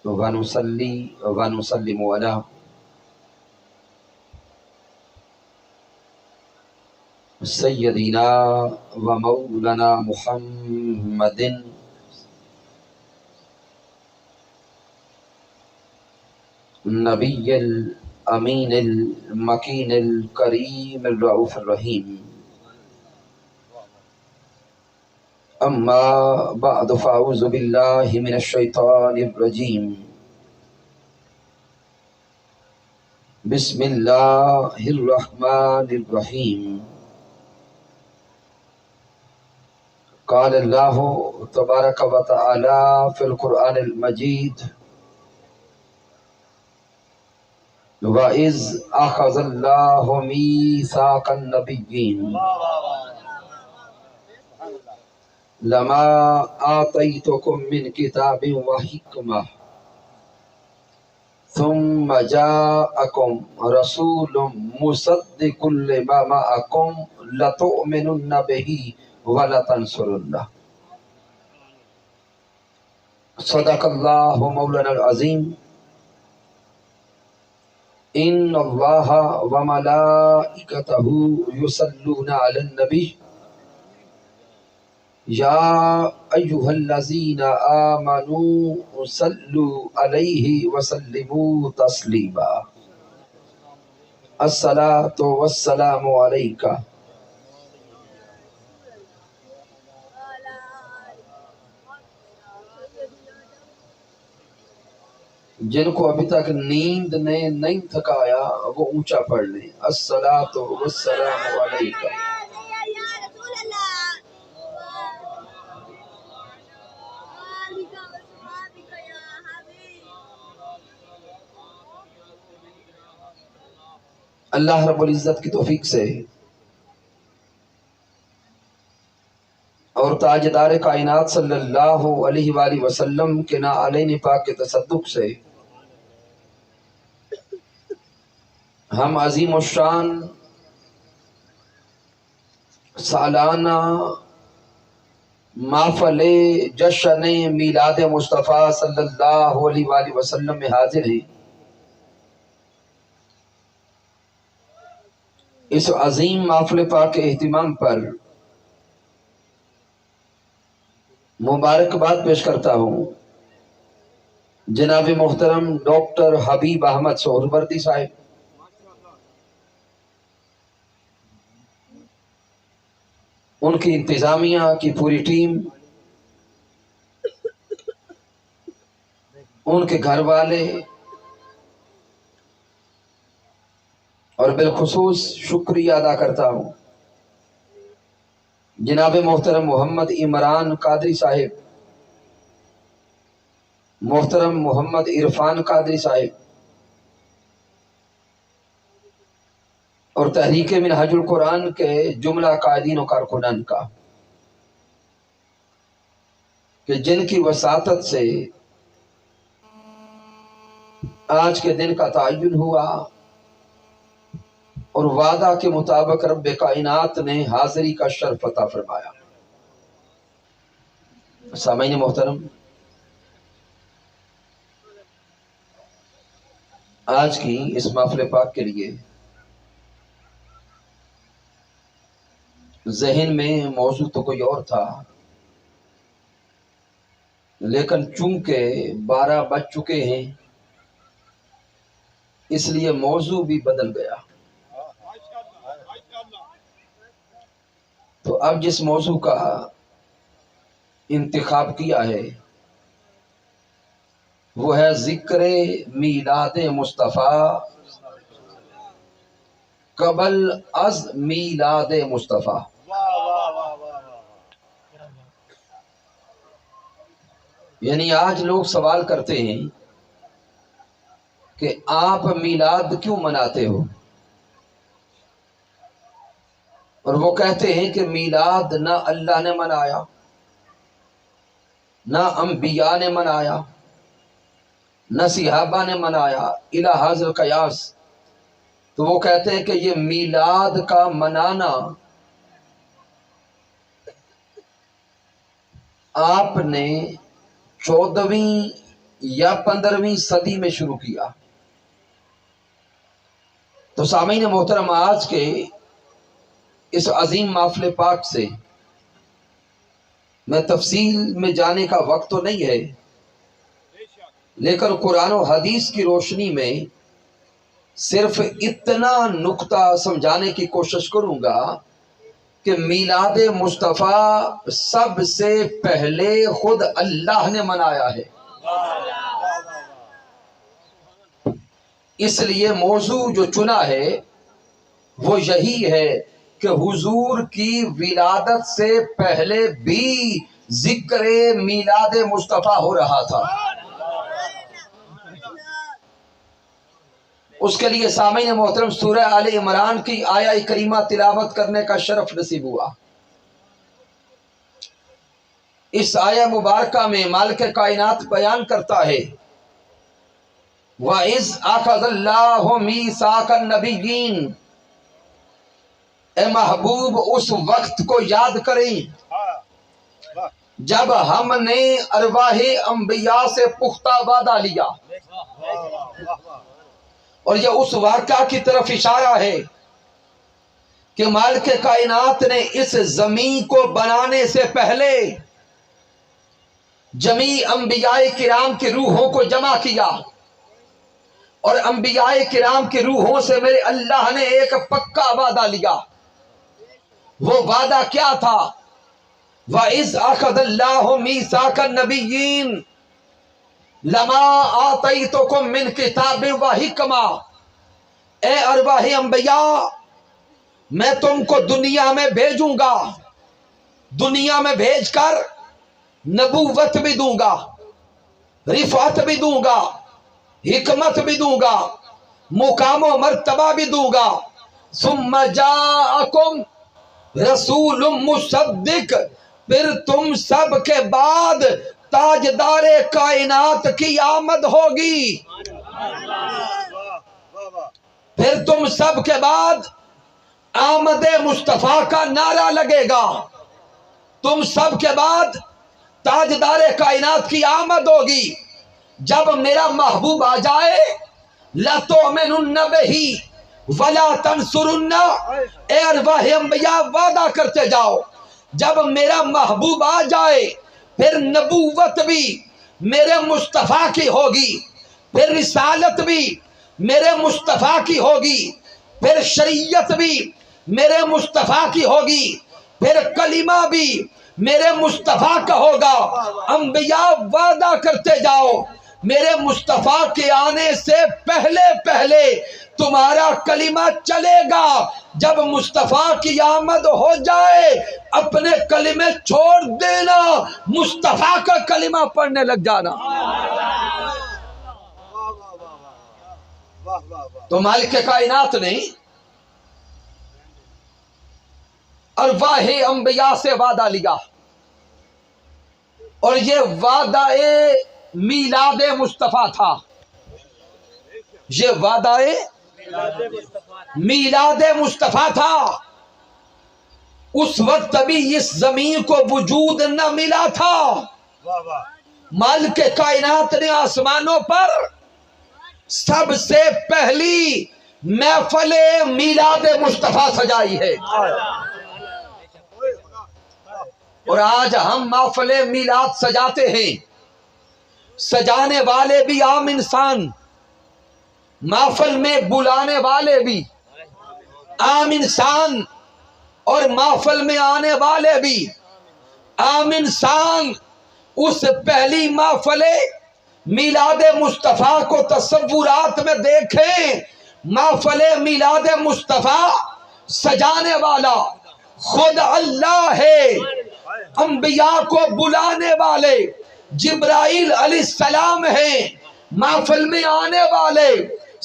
ونصلي ونسلم على سيدنا ومولانا محمد النبي الأمين المكين الكريم الرؤوف الرحيم. أما بعد فأعوذ بالله من الشيطان الرجيم. بسم الله الرحمن الرحيم. قال الله تبارك وتعالى في القرآن المجيد: وَإِذْ أَخَذَ اللَّهُ مِيثَاقَ النَّبِيِّينَ لَمَا آتَيْتُكُم مِّن كِتَابٍ وَحِكْمَةٍ ثُمَّ جَاءَكُمْ رَسُولٌ مُصَدِّقٌ لِّمَا مَعَكُمْ لَتُؤْمِنُنَّ بِهِ وَلَتَنصُرُنَّهُ. صدق اللہ مولانا العظیم. ان اللہ وملائکتہ یصلون علی النبی یا ایہا الذین آمنوا صلوا علیہ وسلموا تسلیما. الصلاۃ والسلام علیک جن کو ابھی تک نیند نے نہیں تھکایا وہ اونچا پڑھ لیں. الصلاۃ والسلام علیک. اللہ رب العزت کی توفیق سے اور تاجدار کائنات صلی اللہ علیہ وآلہ وسلم کے نعلین پاک کے تصدق سے ہم عظیم الشان سالانہ محفل جشن میلاد مصطفیٰ صلی اللہ علیہ وآلہ وسلم میں حاضر ہیں. اس عظیم محفل پاک کے اہتمام پر مبارکباد پیش کرتا ہوں جناب محترم ڈاکٹر حبیب احمد سہروردی صاحب، ان کی انتظامیہ کی پوری ٹیم، ان کے گھر والے، اور بالخصوص شکریہ ادا کرتا ہوں جناب محترم محمد عمران قادری صاحب، محترم محمد عرفان قادری صاحب اور تحریک منہاج القرآن کے جملہ قائدین و کارکنان کا، کہ جن کی وساطت سے آج کے دن کا تعین ہوا اور وعدہ کے مطابق رب کائنات نے حاضری کا شرف عطا فرمایا. سامعین محترم، آج کی اس محفل پاک کے لیے ذہن میں موضوع تو کوئی اور تھا، لیکن چونکہ 12 بج چکے ہیں اس لیے موضوع بھی بدل گیا. تو اب جس موضوع کا انتخاب کیا ہے وہ ہے ذکر میلاد مصطفیٰ قبل از میلاد مصطفیٰ. یعنی آج لوگ سوال کرتے ہیں کہ آپ میلاد کیوں مناتے ہو، اور وہ کہتے ہیں کہ میلاد نہ اللہ نے منایا، نہ انبیاء نے منایا، نہ صحابہ نے منایا الی حاضر قیاس. تو وہ کہتے ہیں کہ یہ میلاد کا منانا آپ نے 14ویں یا 15ویں صدی میں شروع کیا۔ تو سامعین محترم، آج کے اس عظیم محفل پاک سے میں تفصیل میں جانے کا وقت تو نہیں ہے، لیکن قرآن و حدیث کی روشنی میں صرف اتنا نقطہ سمجھانے کی کوشش کروں گا کہ میلاد مصطفیٰ سب سے پہلے خود اللہ نے منایا ہے۔ اس لیے موضوع جو چنا ہے وہ یہی ہے کہ حضور کی ولادت سے پہلے بھی ذکر میلاد مصطفیٰ ہو رہا تھا۔ اس کے لیے سامعین محترم سورہ آل عمران کی آیہ کریمہ تلاوت کرنے کا شرف نصیب ہوا۔ اس آیہ مبارکہ میں مالک کائنات بیان کرتا ہے وَإِذْ أَخَذَ اللَّهُ مِيثَاقَ النَّبِيِّينَ، اے محبوب اس وقت کو یاد کریں جب ہم نے ارواح انبیاء سے پختہ وعدہ لیا، اور یہ اس واقعہ کی طرف اشارہ ہے کہ مالک کائنات نے اس زمین کو بنانے سے پہلے جمیع انبیاء کرام کی روحوں کو جمع کیا، اور انبیاء کرام کی روحوں سے میرے اللہ نے ایک پکا وعدہ لیا۔ وہ وعدہ کیا تھا؟ وَإِذْ أَخَذَ اللَّهُ مِيثَاقَ النَّبِيِّينَ لَمَا آتَيْتُكُم مِّن کتاب وَحِکمَةٍ، اے ارواح انبیاء میں تم کو دنیا میں بھیجوں گا، دنیا میں بھیج کر نبوت بھی دوں گا، رفعت بھی دوں گا، حکمت بھی دوں گا، مقام و مرتبہ بھی دوں گا۔ ثم جاءکم رسول مصدق، پھر تم سب کے بعد تاجدار کائنات کی آمد ہوگی، پھر تم سب کے بعد آمد مصطفیٰ کا نعرہ لگے گا، تم سب کے بعد تاجدار کائنات کی آمد ہوگی۔ جب میرا محبوب آ جائے لَتُؤْمِنُنَّ بِهِ وَلَا تَنْصُرُنَّ، اے ارواح انبیاء وعدہ کرتے جاؤ جب میرا محبوب آ جائے پھر نبوت بھی میرے مصطفیٰ کی ہوگی، پھر رسالت بھی میرے مصطفیٰ کی ہوگی، پھر شریعت بھی میرے مصطفیٰ کی ہوگی، پھر کلمہ بھی میرے مصطفیٰ کا ہوگا۔ انبیاء وعدہ کرتے جاؤ میرے مصطفیٰ کے آنے سے پہلے پہلے تمہارا کلمہ چلے گا، جب مصطفیٰ کی آمد ہو جائے اپنے کلمے چھوڑ دینا، مصطفیٰ کا کلمہ پڑھنے لگ جانا۔ تو مالک کائنات نے ارواح انبیاء سے وعدہ لیا، اور یہ وعدہ میلاد مصطفیٰ تھا، یہ وعدہ میلاد مصطفیٰ تھا۔ اس وقت ابھی اس زمین کو وجود نہ ملا تھا، مالک کائنات نے آسمانوں پر سب سے پہلی محفل میلاد مصطفیٰ سجائی ہے، اور آج ہم محفل میلاد سجاتے ہیں۔ سجانے والے بھی عام انسان، محفل میں بلانے والے بھی عام انسان، اور محفل میں آنے والے بھی عام انسان۔ اس پہلی محفل میلاد مصطفیٰ کو تصورات میں دیکھیں، محفل میلاد مصطفیٰ سجانے والا خود اللہ ہے، انبیاء کو بلانے والے جبرائیل علیہ السلام ہیں، محفل میں آنے والے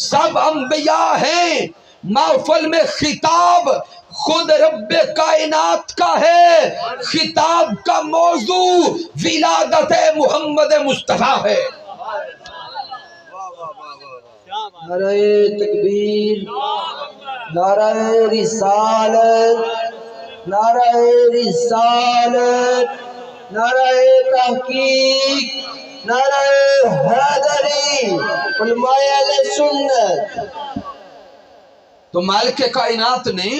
سب انبیاء ہیں، محفل میں خطاب خود رب کائنات کا ہے، خطاب کا موضوع ولادت محمد مصطفیٰ ہے۔ نعرہ تکبیر، نعرہ رسالت، نعرہ رسالت، نعرہ تحقیق، نعرہ حیدری، علماء اہل سنت۔ تو مالک کائنات نے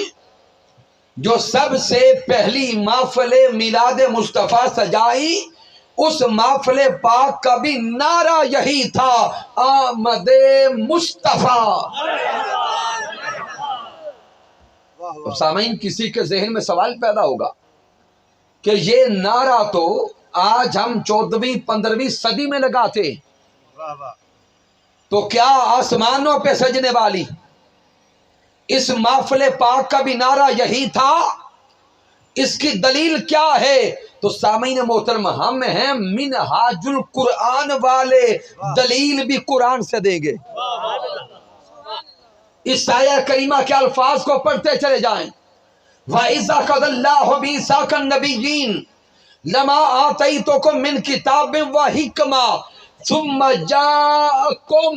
جو سب سے پہلی محفل میلاد مصطفیٰ سجائی، اس محفل پاک کا بھی نعرہ یہی تھا، آمد مصطفیٰ۔ تو سامعین، کسی کے ذہن میں سوال پیدا ہوگا کہ یہ نعرہ تو آج ہم 14ویں 15ویں صدی میں لگاتے، تو کیا آسمانوں پہ سجنے والی اس محفل پاک کا بھی نعرہ یہی تھا؟ اس کی دلیل کیا ہے؟ تو سامعین محترم، ہم ہیں منہاج القرآن والے، دلیل بھی قرآن سے دیں گے۔ اس آیہ کریمہ کے الفاظ کو پڑھتے چلے جائیں۔ وَإِذَا أَخَذَ اللَّهُ مِيثَاقَ النَّبِيِّينَ لَمَا آتَيْتُكُم مِّن كِتَابٍ وَحِكْمَةٍ ثُمَّ جَاءَكُمْ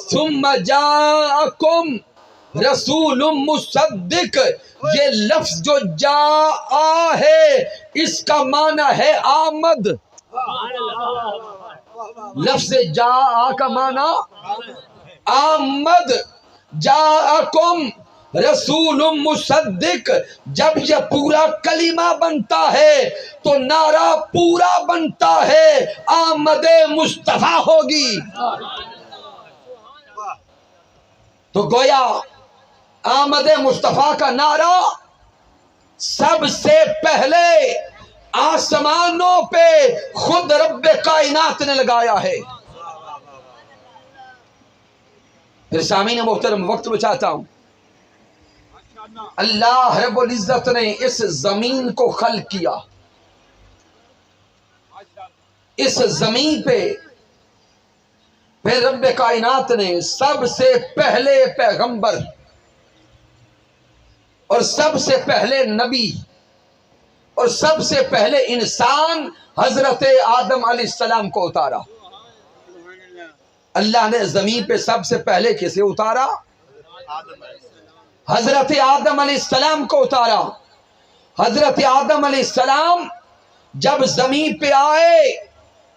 ثم جاءکم رسول مصدق، یہ لفظ جو جاء ہے اس کا معنی ہے آمد۔ لفظ جاء کا معنی آمد۔ جاءکم رسول مصدق، جب یہ پورا کلمہ بنتا ہے تو نعرہ پورا بنتا ہے، آمد مصطفیٰ ہوگی۔ تو گویا آمد مصطفیٰ کا نعرہ سب سے پہلے آسمانوں پہ خود رب کائنات نے لگایا ہے۔ پھر سامعین محترم، وقت بچاتا ہوں، اللہ رب العزت نے اس زمین کو خلق کیا، اس زمین پہ پھر رب کائنات نے سب سے پہلے پیغمبر اور سب سے پہلے نبی اور سب سے پہلے انسان حضرت آدم علیہ السلام کو اتارا۔ اللہ نے زمین پہ سب سے پہلے کسے اتارا؟ حضرت آدم علیہ السلام کو اتارا۔ حضرت آدم علیہ السلام جب زمین پہ آئے،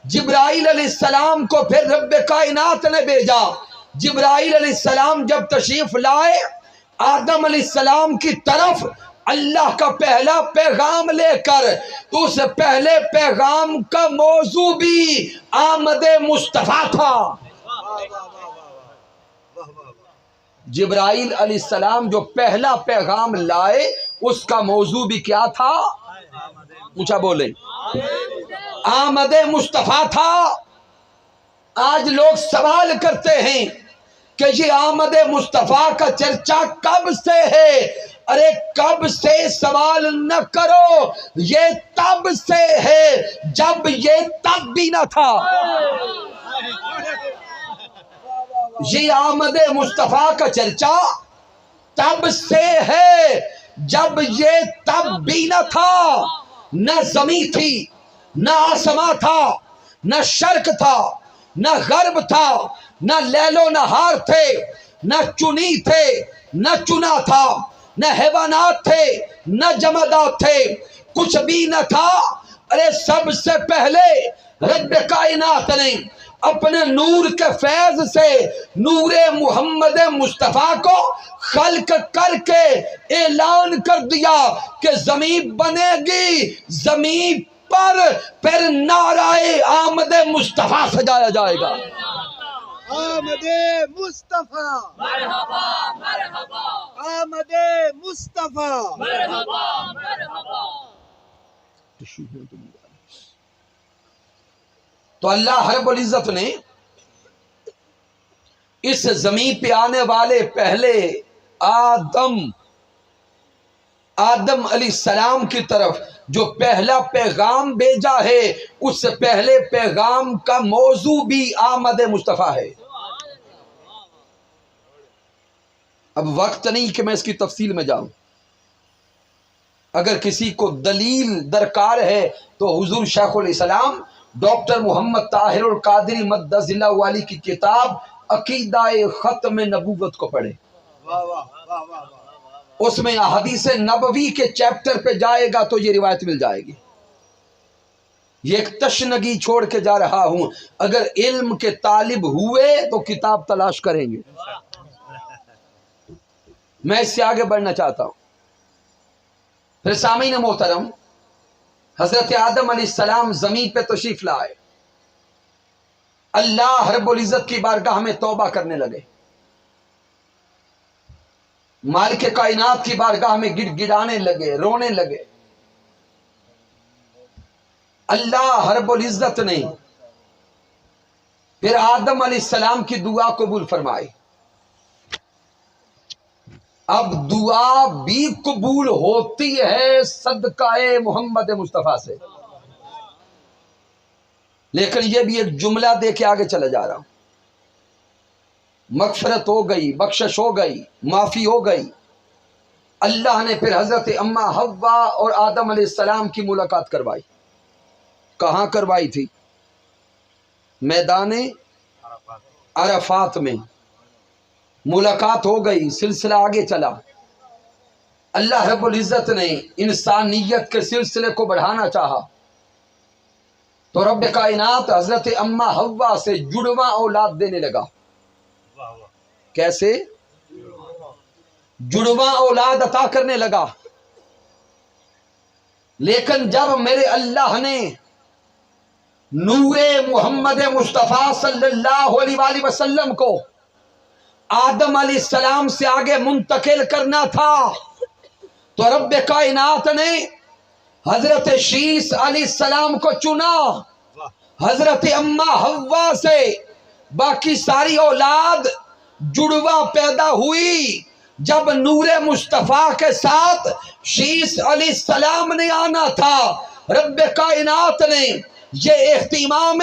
جبرائیل علیہ السلام کو پھر رب کائنات نے بھیجا۔ جبرائیل علیہ السلام جب تشریف لائے آدم علیہ السلام کی طرف اللہ کا پہلا پیغام لے کر، تو اس پہلے پیغام کا موضوع بھی آمد مصطفیٰ تھا۔ جبرائیل علیہ السلام جو پہلا پیغام لائے اس کا موضوع بھی کیا تھا؟ اونچا بولیں، آمد مصطفیٰ تھا۔ آج لوگ سوال کرتے ہیں کہ یہ آمد مصطفیٰ کا چرچا کب سے ہے؟ ارے کب سے سوال نہ کرو، یہ تب سے ہے جب یہ تب بھی نہ تھا۔ یہ آمد مصطفیٰ کا چرچا تب سے ہے جب یہ تب بھی نہ تھا۔ نہ زمین تھی، نہ آسمان تھا، نہ شرق تھا، نہ غرب تھا، نہ لیل و نہار تھے، نہ چنی تھے، نہ چنا تھا، نہ حیوانات تھے، نہ جمادات تھے، کچھ بھی نہ تھا۔ ارے سب سے پہلے رب کائنات نے اپنے نور کے فیض سے نور محمد مصطفیٰ کو خلق کر کے اعلان کر دیا کہ زمین بنے گی، زمین پر پھر نعرہ آمد مصطفیٰ سجایا جائے گا۔ آمد مصطفیٰ، مرحبا مرحبا، آمد مصطفیٰ، مرحبا مرحبا۔ تو اللہ رب العزت نے اس زمین پہ آنے والے پہلے آدم علیہ السلام کی طرف جو پہلا پیغام بھیجا ہے، اس پہلے پیغام کا موضوع بھی آمد مصطفیٰ ہے۔ اب وقت نہیں کہ میں اس کی تفصیل میں جاؤں، اگر کسی کو دلیل درکار ہے تو حضور شیخ الاسلام ڈاکٹر محمد طاہر القادری مدظ اللہ والی کی کتاب عقیدہ ختم نبوت کو پڑھے۔ اس میں احادیث نبوی کے چیپٹر پہ جائے گا تو یہ روایت مل جائے گی۔ یہ ایک تشنگی چھوڑ کے جا رہا ہوں، اگر علم کے طالب ہوئے تو کتاب تلاش کریں گے۔ میں اس سے آگے بڑھنا چاہتا ہوں۔ پھر سامعین محترم، حضرت آدم علیہ السلام زمین پہ تشریف لائے، اللہ رب العزت کی بارگاہ میں توبہ کرنے لگے، مالک کائنات کی بارگاہ میں گڑ گڑانے لگے، رونے لگے۔ اللہ رب العزت نے پھر آدم علیہ السلام کی دعا قبول فرمائی۔ اب دعا بھی قبول ہوتی ہے صدقہ محمد مصطفیٰ سے، لیکن یہ بھی ایک جملہ دے کے آگے چلا جا رہا ہوں۔ مغفرت ہو گئی، بخشش ہو گئی، معافی ہو گئی۔ اللہ نے پھر حضرت اماں حوا اور آدم علیہ السلام کی ملاقات کروائی۔ کہاں کروائی تھی؟ میدان عرفات میں ملاقات ہو گئی، سلسلہ آگے چلا۔ اللہ رب العزت نے انسانیت کے سلسلے کو بڑھانا چاہا تو رب کائنات حضرت اماں حوا سے جڑواں اولاد دینے لگا۔ کیسے؟ جڑواں اولاد عطا کرنے لگا۔ لیکن جب میرے اللہ نے نور محمد مصطفیٰ صلی اللہ علیہ وآلہ وسلم کو آدم علیہ السلام سے آگے منتقل کرنا تھا تو رب کائنات نے حضرت شیس علیہ السلام کو چنا۔ حضرت اماں حوا سے باقی ساری اولاد جڑواں پیدا ہوئی۔ جب نور مصطفیٰ کے ساتھ شیس علیہ السلام نے آنا تھا، رب کائنات نے یہ اہتمام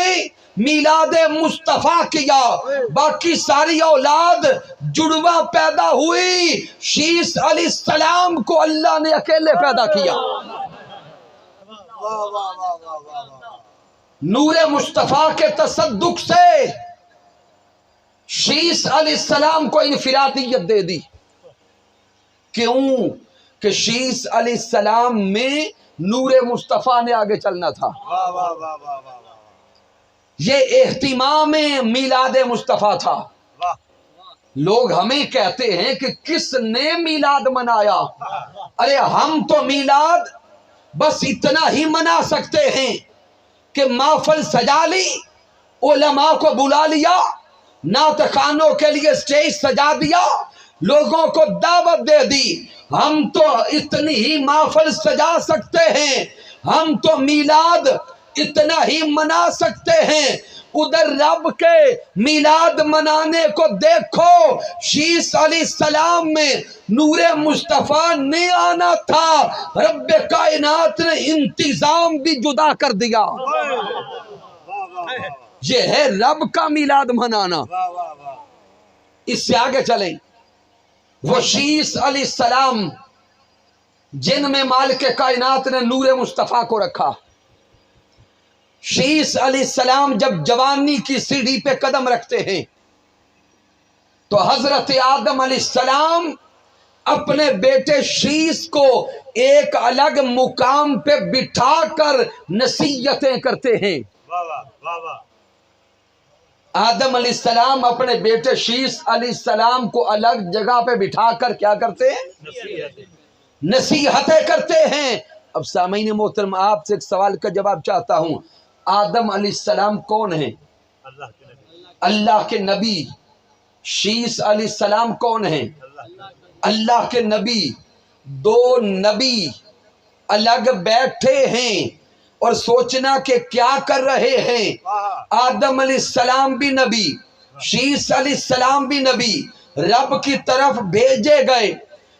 میلاد مصطفیٰ کیا۔ باقی ساری اولاد جڑواں پیدا ہوئی، شیس علیہ السلام کو اللہ نے اکیلے پیدا کیا۔ نور مصطفیٰ کے تصدق سے شیس علیہ السلام کو انفرادیت دے دی۔ کیوں؟ کہ شیس علیہ السلام میں نور مصطفیٰ نے آگے چلنا تھا۔ یہ اہتمام میلاد مصطفیٰ تھا۔ لوگ ہمیں کہتے ہیں کہ کس نے میلاد منایا؟ ارے ہم تو میلاد بس اتنا ہی منا سکتے ہیں کہ محفل سجا لی، علماء کو بلا لیا، نعت خوانوں کے لیے سٹیج سجا دیا، لوگوں کو دعوت دے دی۔ ہم تو اتنی ہی محفل سجا سکتے ہیں، ہم تو میلاد اتنا ہی منا سکتے ہیں۔ ادھر رب کے میلاد منانے کو دیکھو، شیس علیہ السلام میں نور مصطفیٰ نے آنا تھا، رب کائنات نے انتظام بھی جدا کر دیا۔ یہ ہے رب کا میلاد منانا۔ اس سے آگے چلیں، وہ شیس علیہ السلام جن میں مالک کائنات نے نور مصطفیٰ کو رکھا، شیس علیہ السلام جب جوانی کی سیڑھی پہ قدم رکھتے ہیں تو حضرت آدم علیہ السلام اپنے بیٹے شیس کو ایک الگ مقام پہ بٹھا کر نصیحتیں کرتے ہیں۔ آدم علیہ السلام اپنے بیٹے شیس علیہ السلام کو الگ جگہ پہ بٹھا کر کیا کرتے ہیں؟ نصیحتیں کرتے ہیں۔ اب سامعین محترم، آپ سے ایک سوال کا جواب چاہتا ہوں، آدم علیہ السلام کون ہیں؟ اللہ کے نبی۔ شیس علیہ السلام کون ہیں؟ اللہ کے نبی۔ دو نبی الگ بیٹھے ہیں اور سوچنا کہ کیا کر رہے ہیں۔ آدم علیہ السلام بھی نبی، شیس علیہ السلام بھی نبی، رب کی طرف بھیجے گئے،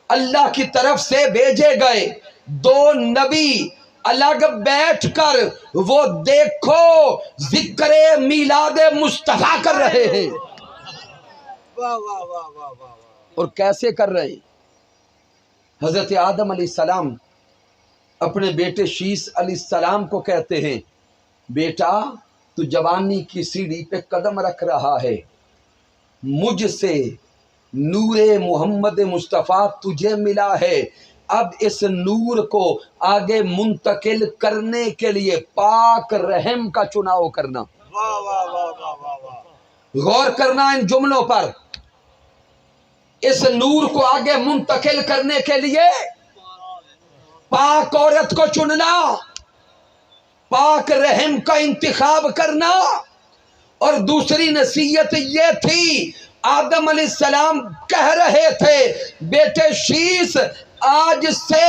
اللہ کی طرف سے بھیجے گئے۔ دو نبی الگ بیٹھ کر وہ دیکھو ذکر میلاد مصطفیٰ کر رہے ہیں۔ اور کیسے کر رہے ہیں؟ حضرت آدم علیہ السلام اپنے بیٹے شیس علیہ السلام کو کہتے ہیں، بیٹا تو جوانی کی سیڑھی پہ قدم رکھ رہا ہے، مجھ سے نور محمد مصطفیٰ تجھے ملا ہے، اب اس نور کو آگے منتقل کرنے کے لیے پاک رحم کا چناؤ کرنا. واہ واہ واہ واہ واہ واہ. غور کرنا ان جملوں پر. اس نور کو آگے منتقل کرنے کے لیے پاک عورت کو چننا، پاک رحم کا انتخاب کرنا. اور دوسری نصیحت یہ تھی، آدم علیہ السلام کہہ رہے تھے بیٹے شیس آج سے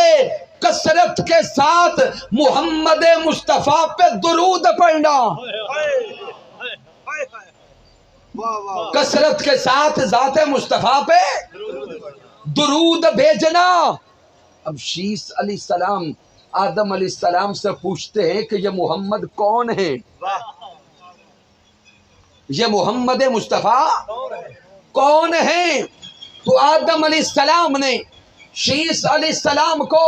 کثرت کے ساتھ محمد مصطفیٰ پہ درود پڑھنا، واہ واہ. کثرت کے ساتھ ذات مصطفیٰ پہ درود بھیجنا. اب شیس علیہ السلام آدم علیہ السلام سے پوچھتے ہیں کہ یہ محمد کون ہے؟ یہ محمد مصطفیٰ کون ہے؟ تو آدم علیہ السلام نے شیس علیہ السلام کو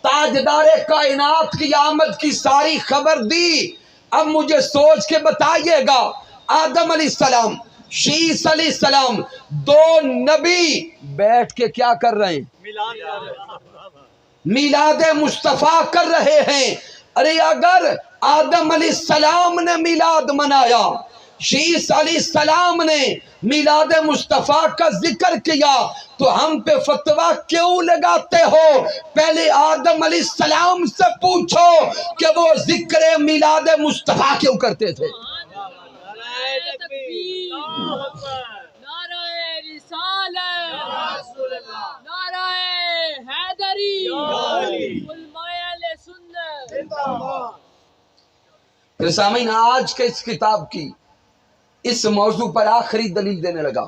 تاجدار کائنات کی آمد کی ساری خبر دی. اب مجھے سوچ کے بتائیے گا، آدم علیہ السلام، شیس علیہ السلام، دو نبی بیٹھ کے کیا کر رہے ہیں؟ میلاد مصطفیٰ کر رہے ہیں. ارے اگر آدم علیہ السلام نے میلاد منایا، شیس علیہ السلام نے میلاد مصطفیٰ کا ذکر کیا، تو ہم پہ فتویٰ کیوں لگاتے ہو؟ پہلے آدم علیہ السلام سے پوچھو کہ وہ ذکر میلاد مصطفیٰ کیوں کرتے تھے. پھر سامعین، آج کے اس کتاب کی اس موضوع پر آخری دلیل دینے لگا.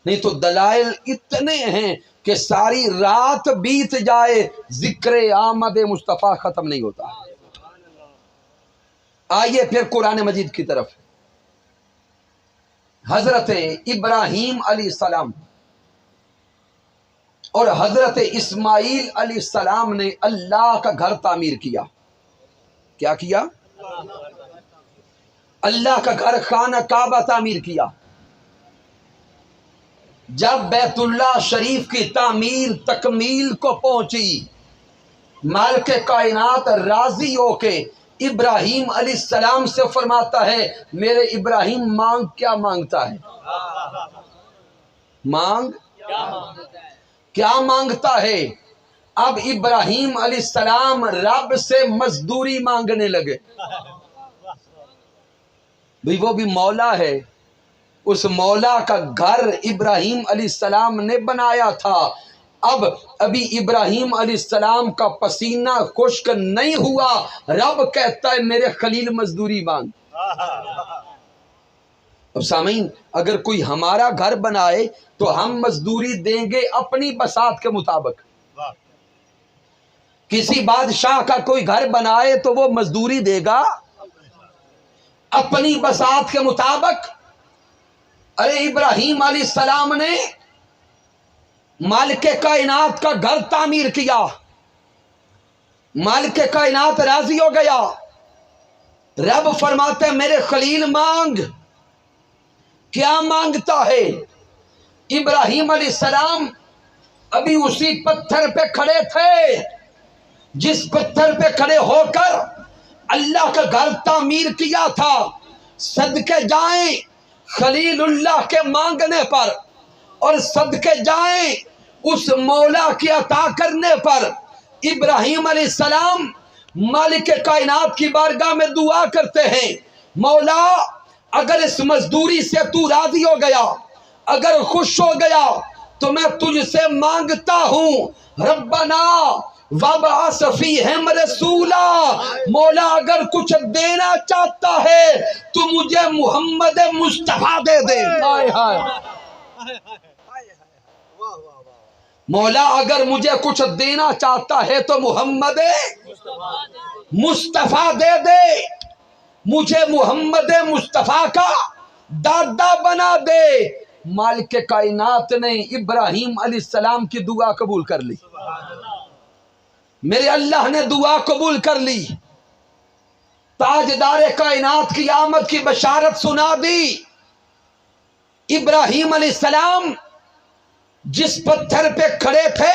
نہیں تو دلائل اتنے ہیں کہ ساری رات بیت جائے ذکر آمد مصطفیٰ ختم نہیں ہوتا. آئیے پھر قرآن مجید کی طرف. حضرت ابراہیم علیہ السلام اور حضرت اسماعیل علیہ السلام نے اللہ کا گھر تعمیر کیا. کیا کیا؟ اللہ کا گھر خانہ کعبہ تعمیر کیا. جب بیت اللہ شریف کی تعمیر تکمیل کو پہنچی، مالک کائنات راضی ہو کے ابراہیم علیہ السلام سے فرماتا ہے میرے ابراہیم مانگ کیا مانگتا ہے؟ مانگ کیا مانگتا ہے؟ اب ابراہیم علیہ السلام رب سے مزدوری مانگنے لگے. بھی وہ بھی مولا ہے، اس مولا کا گھر ابراہیم علیہ السلام نے بنایا تھا. اب ابھی ابراہیم علیہ السلام کا پسینہ خشک نہیں ہوا، رب کہتا ہے میرے خلیل مزدوری مانگ. اب سامعین، اگر کوئی ہمارا گھر بنائے تو ہم مزدوری دیں گے اپنی بساط کے مطابق. کسی بادشاہ کا کوئی گھر بنائے تو وہ مزدوری دے گا اپنی بساط کے مطابق. ارے ابراہیم علیہ السلام نے مالک کائنات کا گھر تعمیر کیا، مالک کائنات راضی ہو گیا. رب فرماتے میرے خلیل مانگ. کیا مانگتا ہے؟ ابراہیم علیہ السلام ابھی اسی پتھر پہ کھڑے تھے جس پتھر پہ کھڑے ہو کر اللہ کا گھر تعمیر کیا تھا. صدقے جائیں خلیل اللہ کے مانگنے پر، اور صدقے جائیں اس مولا کی عطا کرنے پر. ابراہیم علیہ السلام مالک کائنات کی بارگاہ میں دعا کرتے ہیں، مولا اگر اس مزدوری سے تو راضی ہو گیا، اگر خوش ہو گیا تو میں تجھ سے مانگتا ہوں ربنا وابعث فیہم رسولا. مولا اگر کچھ دینا چاہتا ہے تو مجھے محمد مصطفیٰ دے دے. مولا اگر مجھے کچھ دینا چاہتا ہے تو محمد مصطفیٰ دے دے، مجھے محمد مصطفیٰ کا دادا بنا دے. مالک کائنات نے ابراہیم علیہ السلام کی دعا قبول کر لی. میرے اللہ نے دعا قبول کر لی. تاجدار کائنات کی آمد کی بشارت سنا دی. ابراہیم علیہ السلام جس پتھر پہ کھڑے تھے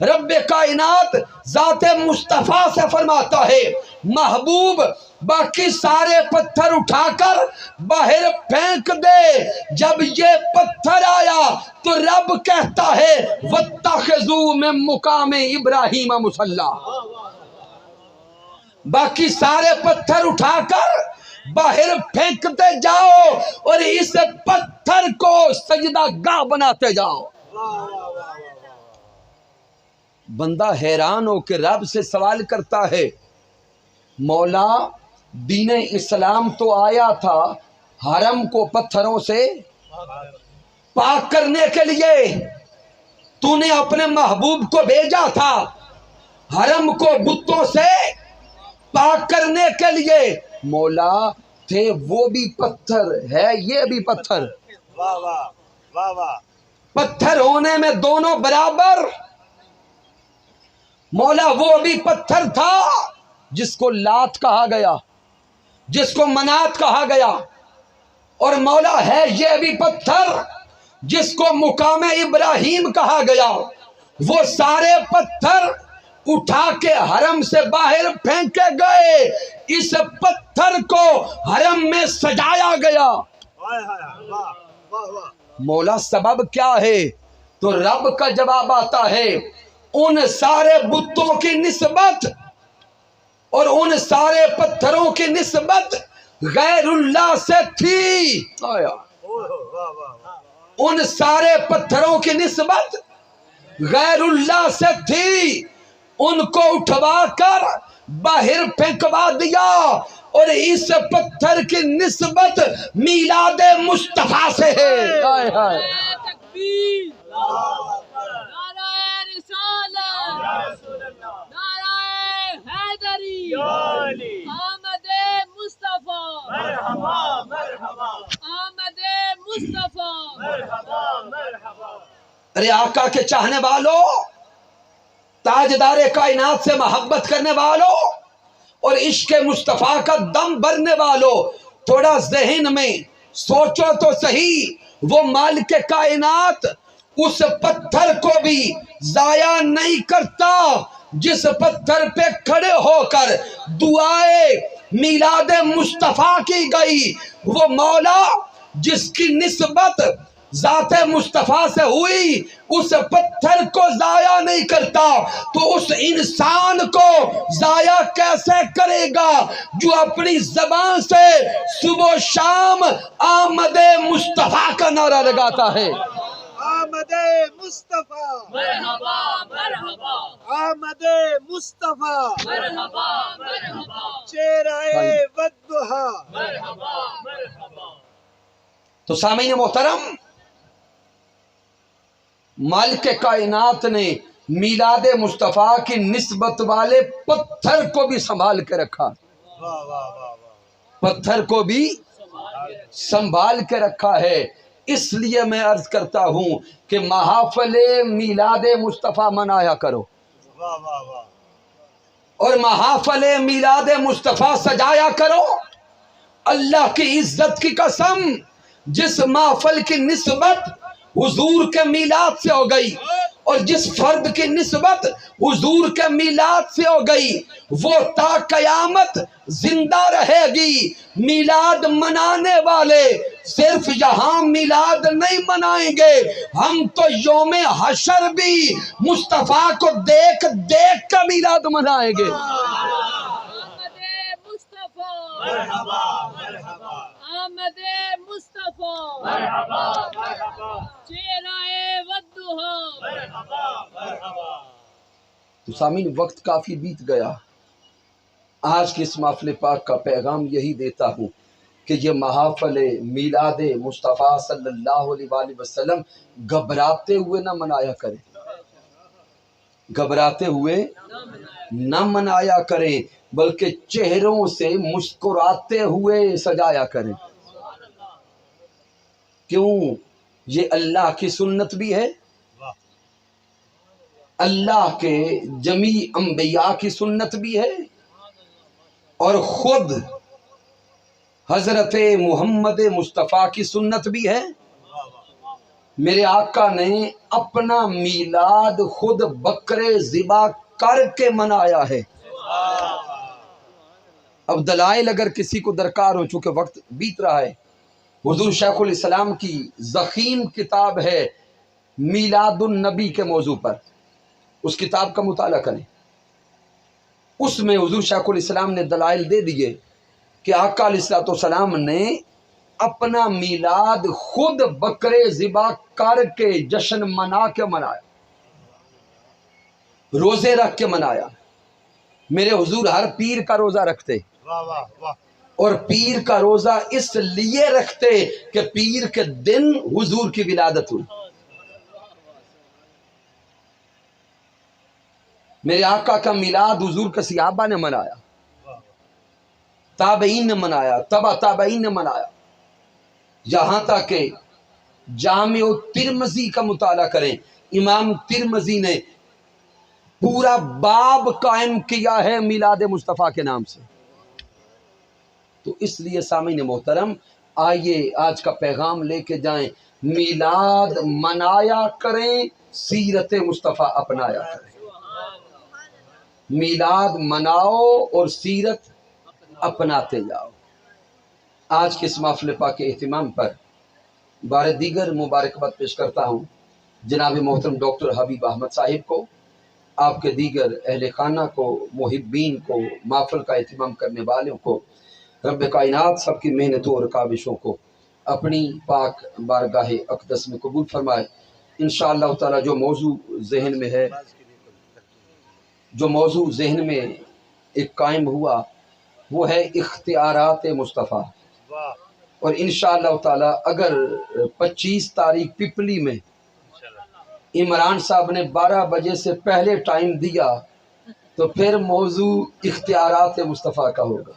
رب کائنات ذات مصطفیٰ سے فرماتا ہے محبوب باقی سارے پتھر اٹھا کر باہر پھینک دے۔ جب یہ پتھر آیا تو رب کہتا ہے وَاتَّخِذُوا مِن مُقَامِ ابراہیم مصلی، باقی سارے پتھر اٹھا کر باہر پھینکتے جاؤ اور اس پتھر کو سجدہ گاہ بناتے جاؤ۔ بندہ حیران ہو کہ رب سے سوال کرتا ہے مولا دین اسلام تو آیا تھا حرم کو پتھروں سے پاک کرنے کے لیے، تو نے اپنے محبوب کو بھیجا تھا حرم کو بتوں سے پاک کرنے کے لیے، مولا تھے وہ بھی پتھر ہے یہ بھی پتھر، واہ واہ واہ واہ، پتھر ہونے میں دونوں برابر۔ مولا وہ بھی پتھر تھا جس کو لات کہا گیا، جس کو منات کہا گیا، اور مولا ہے یہ بھی پتھر جس کو مقام ابراہیم کہا گیا۔ وہ سارے پتھر اٹھا کے حرم سے باہر پھینکے گئے، اس پتھر کو حرم میں سجایا گیا۔ واہ واہ واہ واہ، مولا سبب کیا ہے؟ تو رب کا جواب آتا ہے ان سارے بتوں کی نسبت اور ان سارے پتھروں کی نسبت غیر اللہ سے تھی۔ آیا واہ واہ واہ، ان سارے پتھروں کی نسبت غیر اللہ سے تھی، ان کو اٹھوا کر باہر پھینکوا دیا، اور اس پتھر کی نسبت میلاد مصطفیٰ سے ہے۔ ہائے ہائے، تکبیر، نعرہ رسالت، نعرہ حیدری، آمد مصطفیٰ، آمد مصطفیٰ۔ ارے آقا کے چاہنے والوں، تاجدار کائنات سے محبت کرنے والوں اور عشق مصطفیٰ کا دم بھرنے والوں، تھوڑا ذہن میں سوچو تو صحیح، وہ مالک کائنات اس پتھر کو بھی ضائع نہیں کرتا جس پتھر پہ کھڑے ہو کر دعائے میلاد مصطفیٰ کی گئی۔ وہ مولا جس کی نسبت ذات مصطفیٰ سے ہوئی اس پتھر کو ضائع نہیں کرتا تو اس انسان کو ضائع کیسے کرے گا جو اپنی زبان سے صبح و شام آمد مصطفیٰ کا نعرہ لگاتا ہے۔ آمد مصطفیٰ، مرحبا مرحبا، آمد مصطفیٰ، مرحبا مرحبا، چہرہ والضحا۔ مرحبا مرحبا۔ تو سامعین محترم، مالک کائنات نے میلاد مصطفیٰ کی نسبت والے پتھر کو بھی سنبھال کے رکھا، واہ واہ واہ واہ، پتھر کو بھی سنبھال کے رکھا ہے۔ اس لیے میں عرض کرتا ہوں کہ محافل میلاد مصطفیٰ منایا کرو واہ واہ واہ، اور محافل میلاد مصطفیٰ سجایا کرو۔ اللہ کی عزت کی قسم، جس محفل کی نسبت حضور کے میلاد سے ہو گئی اور جس فرد کی نسبت حضور کے میلاد سے ہو گئی وہ تا قیامت زندہ رہے گی۔ میلاد منانے والے صرف یہاں میلاد نہیں منائیں گے، ہم تو یوم حشر بھی مصطفیٰ کو دیکھ دیکھ کر میلاد منائیں گے۔ آمد مصطفیٰ، مرحبا مرحبا، آمد مصطفیٰ، مرحبا مرحبا، چہرہ والضحا، مرحبا مرحبا۔ تو سامعین وقت کافی بیت گیا، آج کی اس محفل پاک کا پیغام یہی دیتا ہوں کہ یہ محافل میلاد مصطفیٰ صلی اللہ علیہ وآلہ وسلم گھبراتے ہوئے نہ منایا کریں، گھبراتے ہوئے نہ منایا کریں بلکہ چہروں سے مسکراتے ہوئے سجایا کریں۔ کیوں؟ یہ اللہ کی سنت بھی ہے، اللہ کے جمیع انبیاء کی سنت بھی ہے، اور خود حضرت محمد مصطفیٰ کی سنت بھی ہے۔ میرے آقا نے اپنا میلاد خود بکرے ذبح کر کے منایا ہے۔ اب دلائل اگر کسی کو درکار ہو، چونکہ وقت بیت رہا ہے، حضور شیخ الاسلام کی ضخیم کتاب ہے میلاد النبی کے موضوع پر، اس کتاب کا مطالعہ کریں۔ اس میں حضور شیخ الاسلام نے دلائل دے دیے کہ آقا علیہ الصلوۃ والسلام نے اپنا میلاد خود بکرے ذبح کر کے جشن منا کے منایا، روزے رکھ کے منایا۔ میرے حضور ہر پیر کا روزہ رکھتے، واہ واہ واہ اور پیر کا روزہ اس لیے رکھتے کہ پیر کے دن حضور کی ولادت ہوئی۔ میرے آقا کا میلاد حضور کے صحابہ نے منایا، تابعین نے منایا، تبع تابعین نے منایا، یہاں تک کہ جامع ترمذی کا مطالعہ کریں، امام ترمذی نے پورا باب قائم کیا ہے میلاد مصطفیٰ کے نام سے۔ تو اس لیے سامعین محترم، آئیے آج کا پیغام لے کے جائیں، میلاد منایا کریں، سیرت مصطفیٰ اپنایا کریں۔ میلاد مناؤ اور سیرت اپناتے جاؤ۔ آج کے اس محفل پاک کے اہتمام پر بار دیگر مبارکباد پیش کرتا ہوں جناب محترم ڈاکٹر حبیب احمد صاحب کو، آپ کے دیگر اہل خانہ کو، محبین کو، محفل کا اہتمام کرنے والوں کو۔ رب کائنات سب کی محنتوں اور کاوشوں کو اپنی پاک بارگاہ اقدس میں قبول فرمائے۔ انشاءاللہ تعالی جو موضوع ذہن میں ایک قائم ہوا وہ ہے اختیارات مصطفیٰ، واہ اور انشاءاللہ تعالی اگر 25 تاریخ پپلی میں عمران صاحب نے 12 بجے سے پہلے ٹائم دیا تو پھر موضوع اختیارات مصطفیٰ کا ہوگا،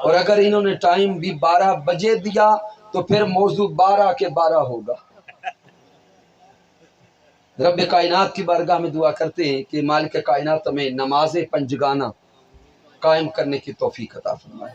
اور اگر انہوں نے ٹائم بھی 12 بجے دیا تو پھر موضوع 12 کے 12 ہوگا۔ رب کائنات کی بارگاہ میں دعا کرتے ہیں کہ مالک کائنات ہمیں نماز پنجگانہ قائم کرنے کی توفیق عطا فرمائے۔